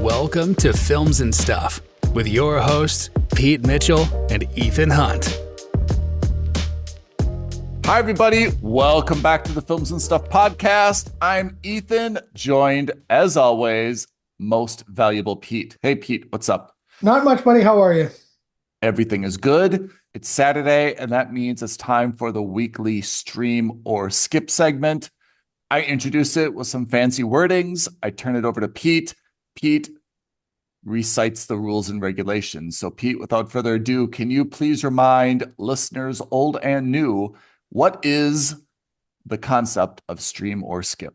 Welcome to Films and Stuff with your hosts, Pete Mitchell and Ethan Hunt. Hi, everybody. Welcome back to the Films and Stuff podcast. I'm Ethan, joined, as always, most valuable Pete. Hey, Pete, what's up? Not much, buddy. How are you? Everything is good. It's Saturday, and that means it's time for the weekly stream or skip segment. I introduce it with some fancy wordings. I turn it over to Pete. Pete recites the rules and regulations. So, Pete, without further ado, can you please remind listeners, old and new, what is the concept of stream or skip?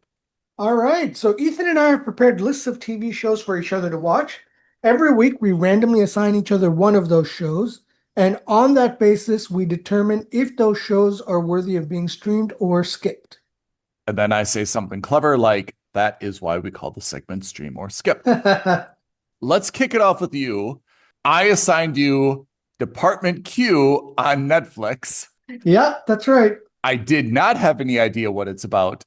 All right. So Ethan and I have prepared lists of TV shows for each other to watch. Every week, we randomly assign each other one of those shows. And on that basis, we determine if those shows are worthy of being streamed or skipped. And then I say something clever like, that is why we call the segment stream or skip. Let's kick it off with you. I assigned you Department Q on Netflix. Yeah, that's right. I did not have any idea what it's about.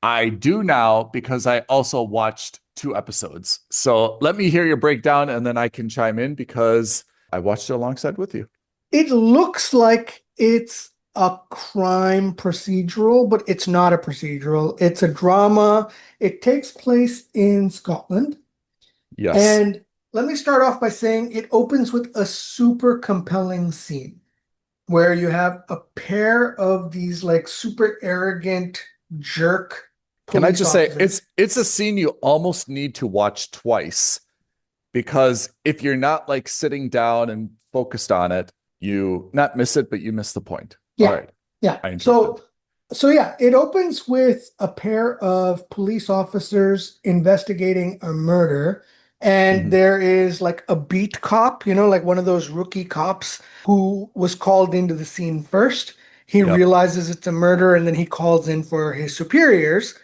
I do now because I also watched 2 episodes. So let me hear your breakdown and then I can chime in because I watched it alongside with you. It looks like it's a crime procedural, but it's not a procedural. It's a drama. It takes place in Scotland. Yes. And let me start off by saying it opens with a super compelling scene where you have a pair of these like super arrogant jerk Can I just say officers. it's a scene you almost need to watch twice because if you're not like sitting down and focused on it, you not miss it, but you miss the point. Yeah. All right. Yeah. So yeah, it opens with a pair of police officers investigating a murder. And there is like a beat cop, like one of those rookie cops who was called into the scene first. He realizes it's a murder and then he calls in for his superiors.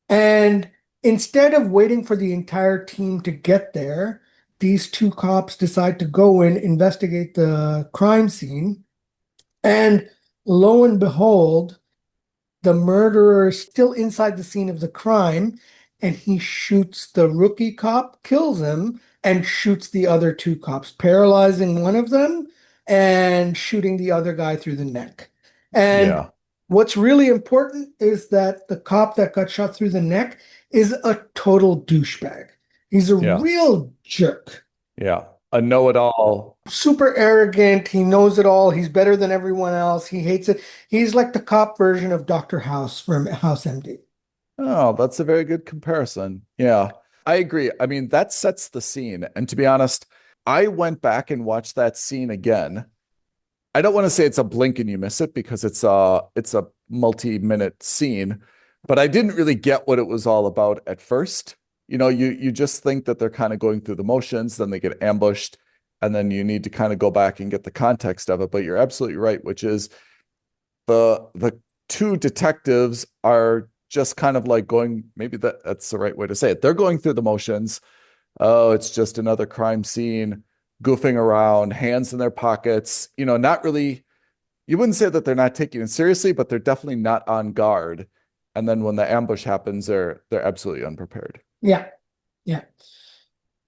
And instead of waiting for the entire team to get there, these 2 cops decide to go in, investigate the crime scene. And lo and behold, the murderer is still inside the scene of the crime. And he shoots the rookie cop, kills him, and shoots the other 2 cops, paralyzing one of them and shooting the other guy through the neck. And what's really important is that the cop that got shot through the neck is a total douchebag. He's a real jerk. Yeah. A know-it-all. Super arrogant. He knows it all. He's better than everyone else. He hates it. He's like the cop version of Dr. House from House MD. Oh, that's a very good comparison. Yeah, I agree. I mean, that sets the scene. And to be honest, I went back and watched that scene again. I don't want to say it's a blink and you miss it because it's a multi-minute scene, but I didn't really get what it was all about at first. You just think that they're kind of going through the motions, then they get ambushed, and then you need to kind of go back and get the context of it. But you're absolutely right, which is the 2 detectives are just kind of like going, maybe that's the right way to say it. They're going through the motions. Oh, it's just another crime scene, goofing around, hands in their pockets, not really, you wouldn't say that they're not taking it seriously, but they're definitely not on guard. And then when the ambush happens, they're absolutely unprepared. Yeah. Yeah.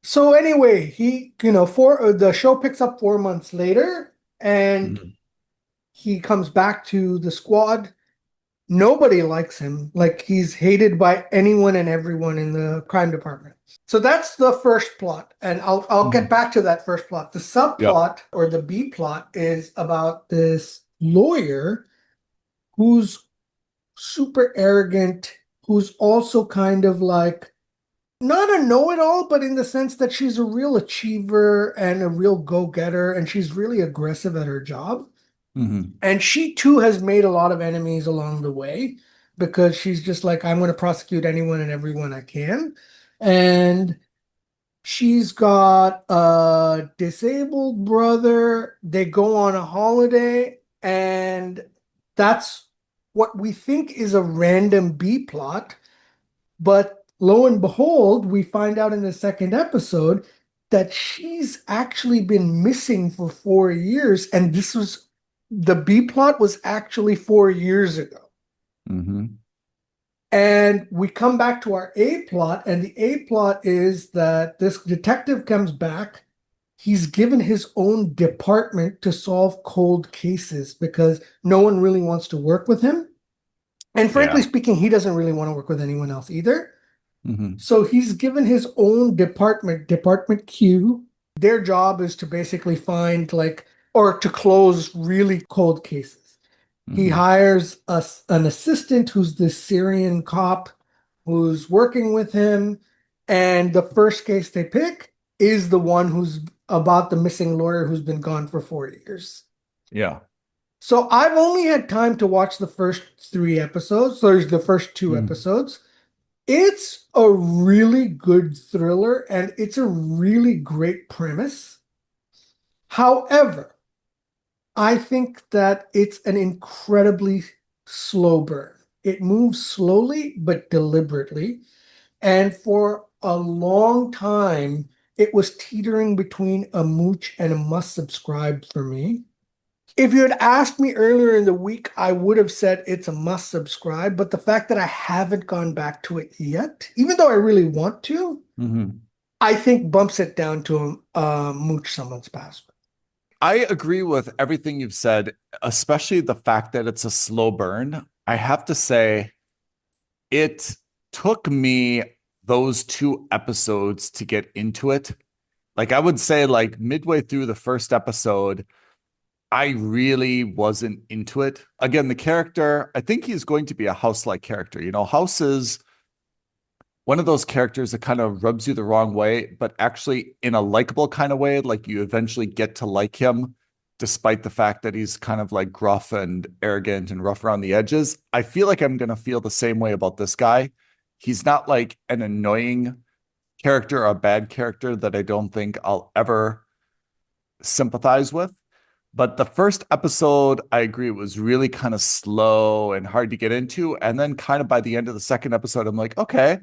So anyway, the show picks up 4 months later and he comes back to the squad. Nobody likes him. Like he's hated by anyone and everyone in the crime department. So that's the first plot. And I'll get back to that first plot. The subplot or the B plot is about this lawyer who's super arrogant, who's also kind of like not a know-it-all, but in the sense that she's a real achiever and a real go-getter, and she's really aggressive at her job. And she too has made a lot of enemies along the way because she's just like, I'm going to prosecute anyone and everyone I can. And she's got a disabled brother. They go on a holiday, and that's what we think is a random B plot. But lo and behold, we find out in the second episode that she's actually been missing for 4 years. And the B plot was actually 4 years ago. And we come back to our A plot, and the A plot is that this detective comes back. He's given his own department to solve cold cases because no one really wants to work with him. And frankly speaking, he doesn't really want to work with anyone else either. So he's given his own department, Department Q. Their job is to basically find or to close really cold cases. He hires an assistant who's this Syrian cop who's working with him. And the first case they pick is the one who's about the missing lawyer who's been gone for 4 years. Yeah. So I've only had time to watch the first 3 episodes. So there's the first 2 episodes. It's a really good thriller and it's a really great premise. However, I think that it's an incredibly slow burn. It moves slowly but deliberately. And for a long time, it was teetering between a mooch and a must subscribe for me. If you had asked me earlier in the week, I would have said it's a must subscribe. But the fact that I haven't gone back to it yet, even though I really want to, I think bumps it down to mooch someone's password. I agree with everything you've said, especially the fact that it's a slow burn. I have to say, it took me those 2 episodes to get into it. Like I would say midway through the first episode, I really wasn't into it. Again, the character, I think he's going to be a House-like character. House is one of those characters that kind of rubs you the wrong way, but actually in a likable kind of way. Like you eventually get to like him, despite the fact that he's kind of gruff and arrogant and rough around the edges. I feel like I'm going to feel the same way about this guy. He's not like an annoying character or a bad character that I don't think I'll ever sympathize with. But the first episode, I agree, was really kind of slow and hard to get into. And then kind of by the end of the second episode, I'm like, okay,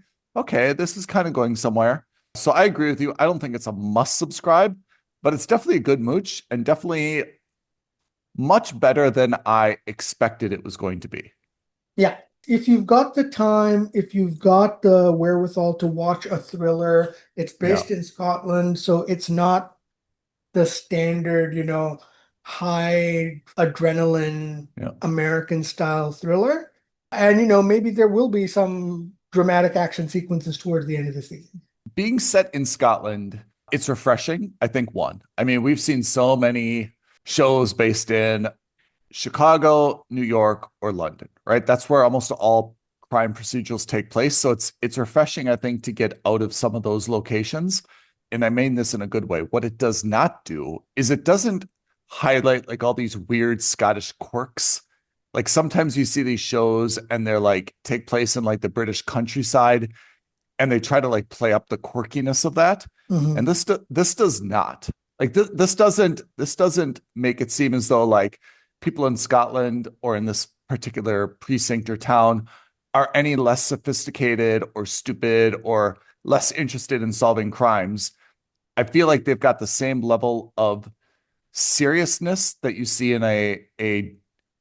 this is kind of going somewhere. So I agree with you. I don't think it's a must subscribe, but it's definitely a good mooch and definitely much better than I expected it was going to be. Yeah. If you've got the time, if you've got the wherewithal to watch a thriller, it's based in Scotland. So it's not the standard, high adrenaline American style thriller. And, maybe there will be some dramatic action sequences towards the end of the season. Being set in Scotland, it's refreshing. I think I mean, we've seen so many shows based in Chicago, New York, or London, right? That's where almost all crime procedurals take place. So it's refreshing, I think, to get out of some of those locations. And I mean this in a good way. What it does not do is it doesn't highlight all these weird Scottish quirks. Like sometimes you see these shows and they're take place in the British countryside and they try to play up the quirkiness of that. And this does not. This doesn't make it seem as though people in Scotland or in this particular precinct or town are any less sophisticated or stupid or less interested in solving crimes. I feel like they've got the same level of seriousness that you see in a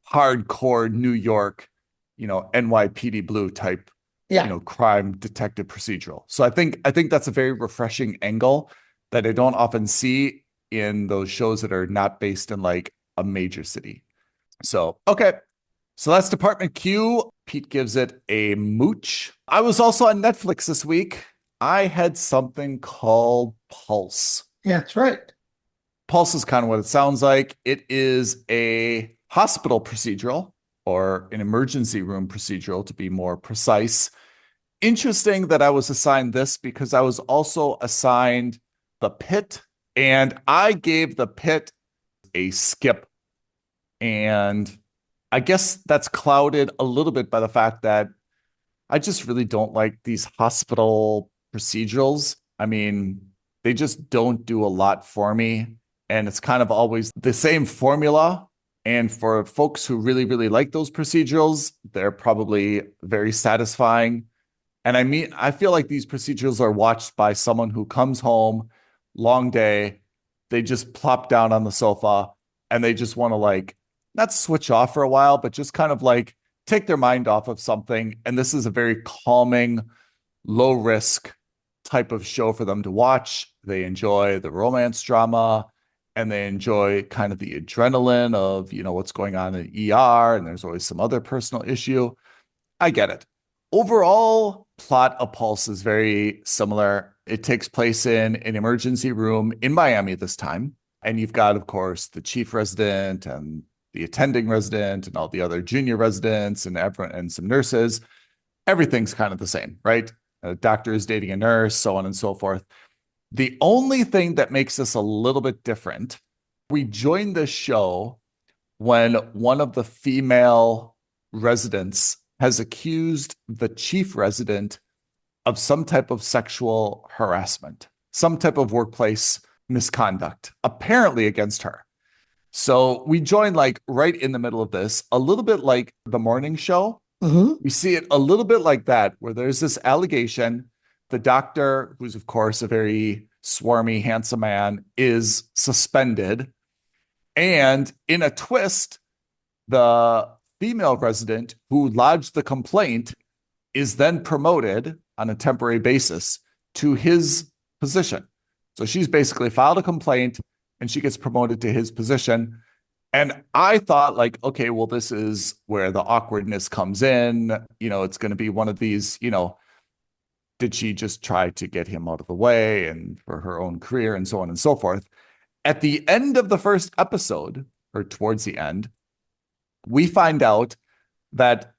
hardcore New York, NYPD Blue type, crime detective procedural. So I think that's a very refreshing angle that I don't often see in those shows that are not based in a major city. So, okay. So that's Department Q. Pete gives it a mooch. I was also on Netflix this week. I had something called Pulse. Yeah, that's right. Pulse is kind of what it sounds like. It is a hospital procedural or an emergency room procedural, to be more precise. Interesting that I was assigned this because I was also assigned The Pit, and I gave The Pit a skip. And I guess that's clouded a little bit by the fact that I just really don't like these hospital procedurals. I mean, they just don't do a lot for me. And it's kind of always the same formula. And for folks who really, really like those procedurals, they're probably very satisfying. And I mean, I feel like these procedurals are watched by someone who comes home, long day, they just plop down on the sofa and they just want to not switch off for a while, but just kind of take their mind off of something. And this is a very calming, low risk type of show for them to watch. They enjoy the romance drama and they enjoy kind of the adrenaline of, what's going on in ER. And there's always some other personal issue. I get it. Overall, plot of Pulse is very similar. It takes place in an emergency room in Miami this time. And you've got, of course, the chief resident and the attending resident and all the other junior residents and everyone and some nurses. Everything's kind of the same, right? A doctor is dating a nurse, so on and so forth. The only thing that makes this a little bit different, we joined this show when one of the female residents has accused the chief resident of some type of sexual harassment, some type of workplace misconduct, apparently against her. So we joined like right in the middle of this, a little bit like the morning show. We see it a little bit like that, where there's this allegation. The doctor, who's of course a very swarmy, handsome man, is suspended. And in a twist, the female resident who lodged the complaint is then promoted on a temporary basis to his position. So she's basically filed a complaint and she gets promoted to his position. And I thought like, okay, well, this is where the awkwardness comes in. It's going to be one of these, did she just try to get him out of the way and for her own career and so on and so forth. At the end of the first episode, or towards the end, we find out that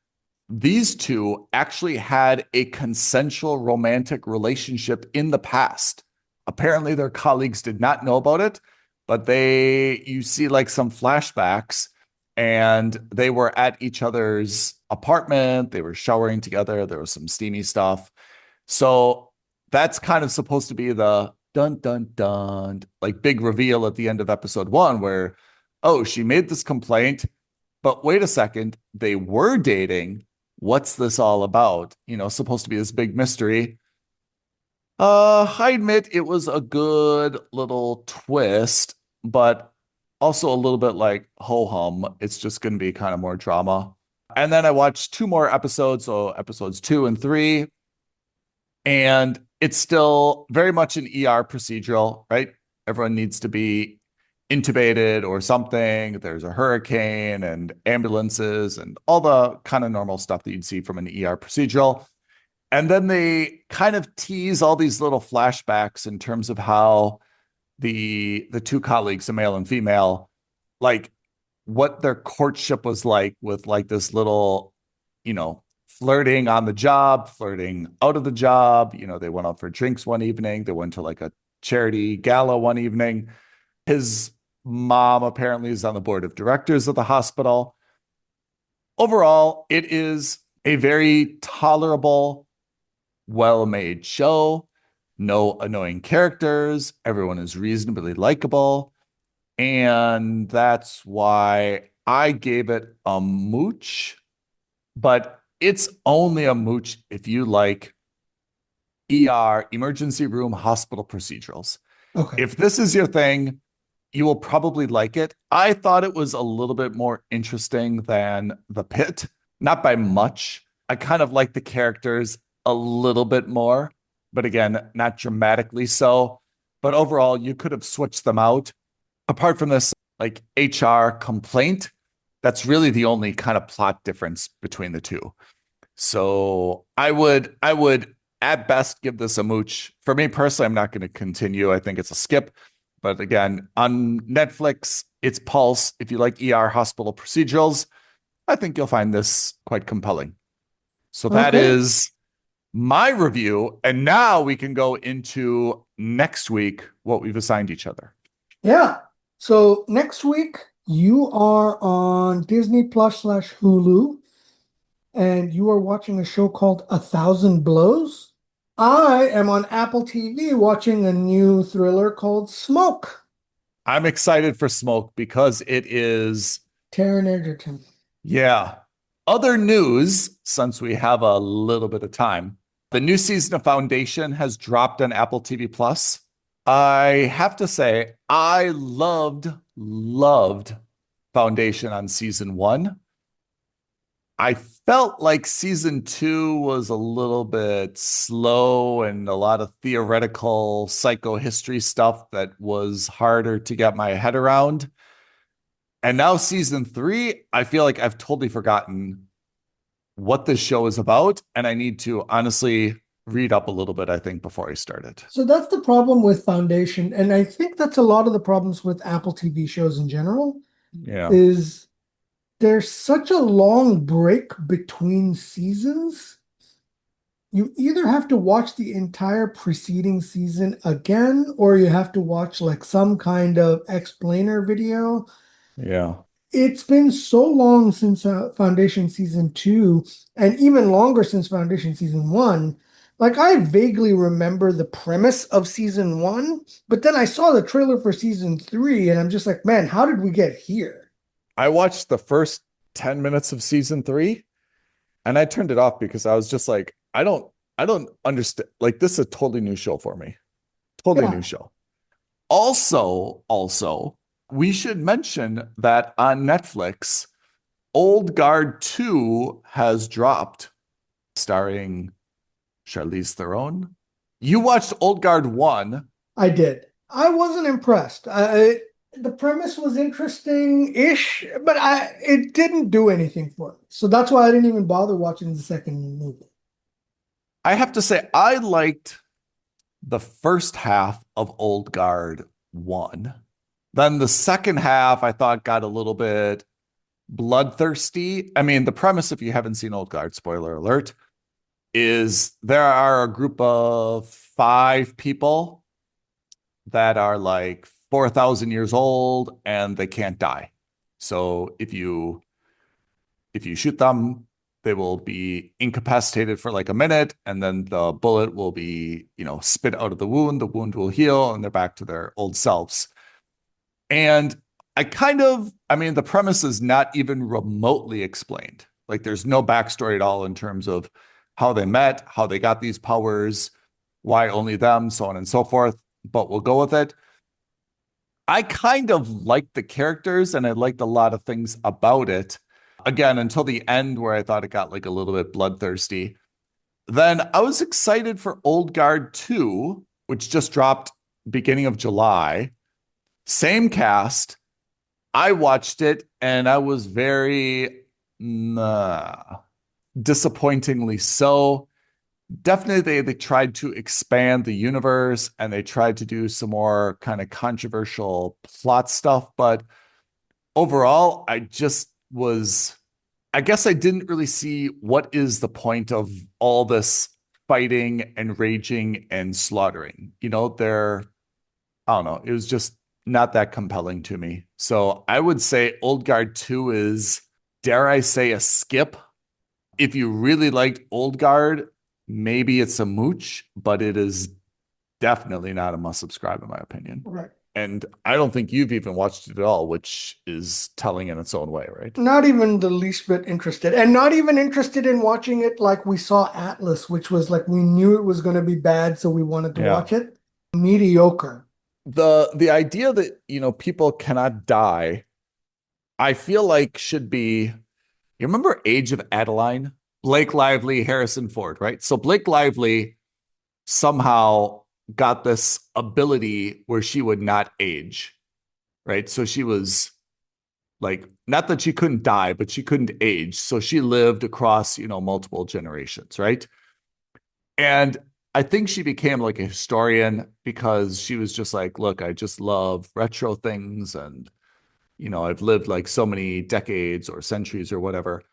these two actually had a consensual romantic relationship in the past. Apparently their colleagues did not know about it, but you see like some flashbacks and they were at each other's apartment. They were showering together. There was some steamy stuff. So that's kind of supposed to be the dun, dun, dun, like big reveal at the end of episode 1 where, oh, she made this complaint, but wait a second, they were dating. What's this all about? Supposed to be this big mystery. I admit it was a good little twist, but also a little bit like ho-hum. It's just going to be kind of more drama. And then I watched 2 more episodes, so episodes 2 and 3. And it's still very much an ER procedural, right? Everyone needs to be intubated or something. There's a hurricane and ambulances and all the kind of normal stuff that you'd see from an ER procedural. And then they kind of tease all these little flashbacks in terms of how the 2 colleagues, the male and female, like what their courtship was like with like this little, flirting on the job, flirting out of the job. They went out for drinks one evening. They went to like a charity gala one evening. His mom apparently is on the board of directors of the hospital. Overall, it is a very tolerable, well-made show. No annoying characters. Everyone is reasonably likable. And that's why I gave it a mooch. But it's only a mooch if you like ER, emergency room, hospital procedurals. Okay. If this is your thing, you will probably like it. I thought it was a little bit more interesting than The Pit. Not by much. I kind of like the characters a little bit more, but again, not dramatically so. But overall, you could have switched them out. Apart from this, like HR complaint, that's really the only kind of plot difference between the two. So I would at best give this a mooch. For me personally, I'm not going to continue. I think it's a skip. But again, on Netflix, it's Pulse. If you like ER hospital procedurals, I think you'll find this quite compelling. So that is my review. And now we can go into next week, what we've assigned each other. Yeah. So next week, you are on Disney Plus / Hulu, and you are watching a show called 1,000 Blows. I am on Apple TV watching a new thriller called Smoke. I'm excited for Smoke because it is Taron Egerton. Yeah. Other news, since we have a little bit of time, the new season of Foundation has dropped on Apple TV Plus. I have to say, I loved Foundation on season 1. I felt like season 2 was a little bit slow and a lot of theoretical psychohistory stuff that was harder to get my head around. And now season 3, I feel like I've totally forgotten what this show is about. And I need to honestly read up a little bit, I think, before I start it. So that's the problem with Foundation. And I think that's a lot of the problems with Apple TV shows in general, Yeah. is there's such a long break between seasons. You either have to watch the entire preceding season again, or you have to watch like some kind of explainer video. Yeah. It's been so long since Foundation season 2, and even longer since Foundation season 1. Like, I vaguely remember the premise of season 1, but then I saw the trailer for season 3, and I'm just like, man, how did we get here? I watched the first 10 minutes of season 3 and I turned it off because I was just like, I don't understand. Like, this is a totally new show for me. Totally Yeah. new show. Also, we should mention that on Netflix, Old Guard 2 has dropped, starring Charlize Theron. You watched Old Guard 1. I did. I wasn't impressed. The premise was interesting-ish, but it didn't do anything for me. So that's why I didn't even bother watching the second movie. I have to say, I liked the first half of Old Guard 1. Then the second half, I thought, got a little bit bloodthirsty. I mean, the premise, if you haven't seen Old Guard, spoiler alert, is there are a group of 5 people that are like 4,000 years old and they can't die. So if you shoot them, they will be incapacitated for like a minute, and then the bullet will be, spit out of the wound will heal, and they're back to their old selves. And the premise is not even remotely explained. Like, there's no backstory at all in terms of how they met, how they got these powers, why only them, so on and so forth, but we'll go with it. I kind of liked the characters and I liked a lot of things about it. Again, until the end where I thought it got like a little bit bloodthirsty. Then I was excited for Old Guard 2, which just dropped beginning of July. Same cast. I watched it and I was very disappointingly so. Definitely they tried to expand the universe and they tried to do some more kind of controversial plot stuff, but overall I guess I didn't really see what is the point of all this fighting and raging and slaughtering. I don't know, it was just not that compelling to me. So I would say Old Guard 2 is, dare I say, a skip. If you really liked Old Guard, maybe it's a mooch, but it is definitely not a must subscribe in my opinion. Right. And I don't think you've even watched it at all, which is telling in its own way, right? Not even the least bit interested, and not even interested in watching it like we saw Atlas, which was like, we knew it was going to be bad, so we wanted to watch it. Mediocre. The idea that, people cannot die, I feel like should be, you remember Age of Adeline? Blake Lively, Harrison Ford, right? So Blake Lively somehow got this ability where she would not age, right? So she was like, not that she couldn't die, but she couldn't age. So she lived across, multiple generations, right? And I think she became like a historian because she was just like, look, I just love retro things. And, I've lived like so many decades or centuries or whatever.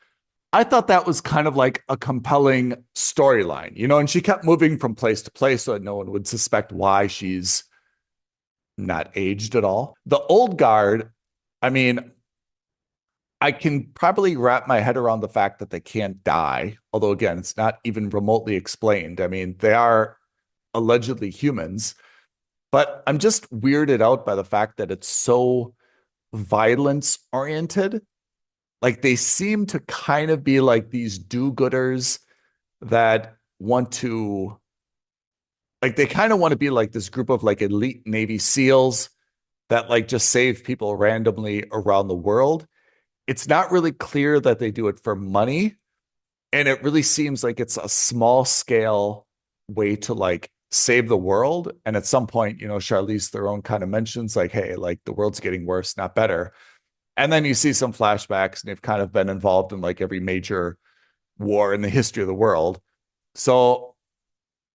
I thought that was kind of like a compelling storyline, and she kept moving from place to place so that no one would suspect why she's not aged at all. The Old Guard, I mean, I can probably wrap my head around the fact that they can't die. Although, again, it's not even remotely explained. I mean, they are allegedly humans, but I'm just weirded out by the fact that it's so violence oriented. Like, they seem to kind of be like these do-gooders that want to, like, they kind of want to be like this group of like elite Navy SEALs that like just save people randomly around the world. It's not really clear that they do it for money. And it really seems like it's a small scale way to like save the world. And at some point, Charlize Theron kind of mentions like, hey, like the world's getting worse, not better. And then you see some flashbacks, and they've kind of been involved in like every major war in the history of the world. So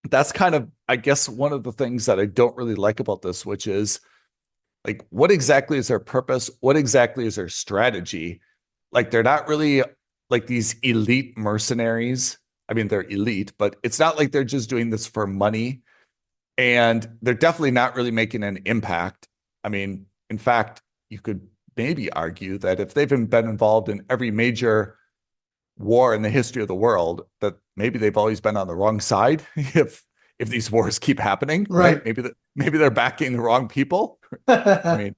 that's kind of, I guess, one of the things that I don't really like about this, which is like, what exactly is their purpose? What exactly is their strategy? Like, they're not really like these elite mercenaries. I mean, they're elite, but it's not like they're just doing this for money. And they're definitely not really making an impact. I mean, in fact, you could maybe argue that if they've been involved in every major war in the history of the world, that maybe they've always been on the wrong side if these wars keep happening, right? Maybe they're backing the wrong people. I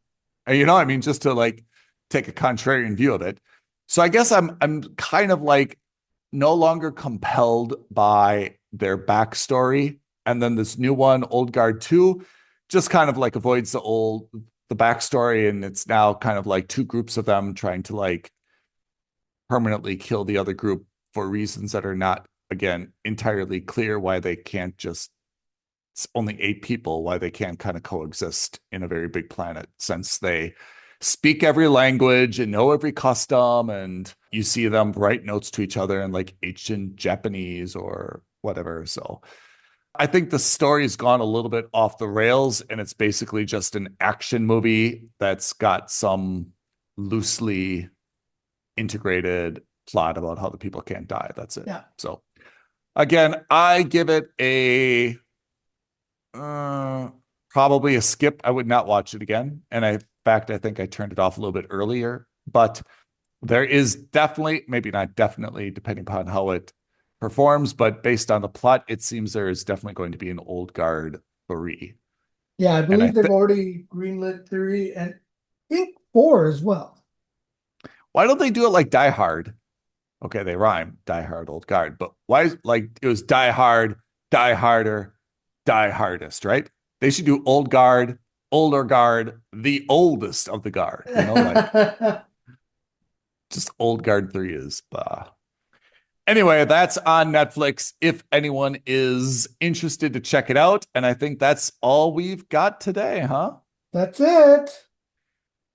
mean, just to like take a contrarian view of it. So I guess I'm kind of like no longer compelled by their backstory. And then this new one, Old Guard 2, just kind of like avoids the backstory. And it's now kind of like two groups of them trying to like permanently kill the other group for reasons that are not, again, entirely clear why they can't just, it's only 8 people, why they can't kind of coexist in a very big planet, since they speak every language and know every custom, and you see them write notes to each other in like ancient Japanese or whatever. So I think the story's gone a little bit off the rails, and it's basically just an action movie that's got some loosely integrated plot about how the people can't die. That's it. Yeah. So again, I give it a probably a skip. I would not watch it again. And in fact, I think I turned it off a little bit earlier, but there is definitely, maybe not definitely, depending upon how it performs, but based on the plot, it seems there is definitely going to be an Old Guard 3. Yeah, I believe they've already greenlit 3 and I think 4 as well. Why don't they do it like Die Hard? Okay, they rhyme, Die Hard, Old Guard, but why, like, it was Die Hard, Die Harder, Die Hardest, right? They should do Old Guard, Older Guard, the oldest of the guard, like just Old Guard 3 is Anyway, that's on Netflix if anyone is interested to check it out. And I think that's all we've got today, huh? That's it.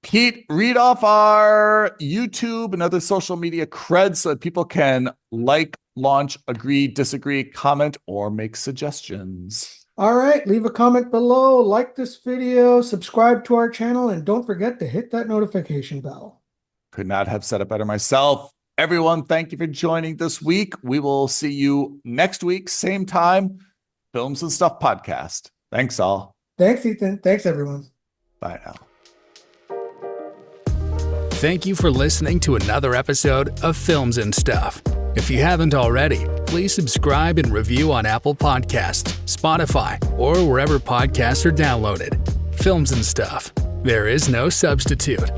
Pete, read off our YouTube and other social media creds so that people can like, launch, agree, disagree, comment, or make suggestions. All right, leave a comment below, like this video, subscribe to our channel, and don't forget to hit that notification bell. Could not have said it better myself. Everyone, thank you for joining this week. We will see you next week, same time, Films and Stuff podcast. Thanks all. Thanks, Ethan. Thanks, everyone. Bye now. Thank you for listening to another episode of Films and Stuff. If you haven't already, please subscribe and review on Apple Podcasts, Spotify, or wherever podcasts are downloaded. Films and Stuff. There is no substitute.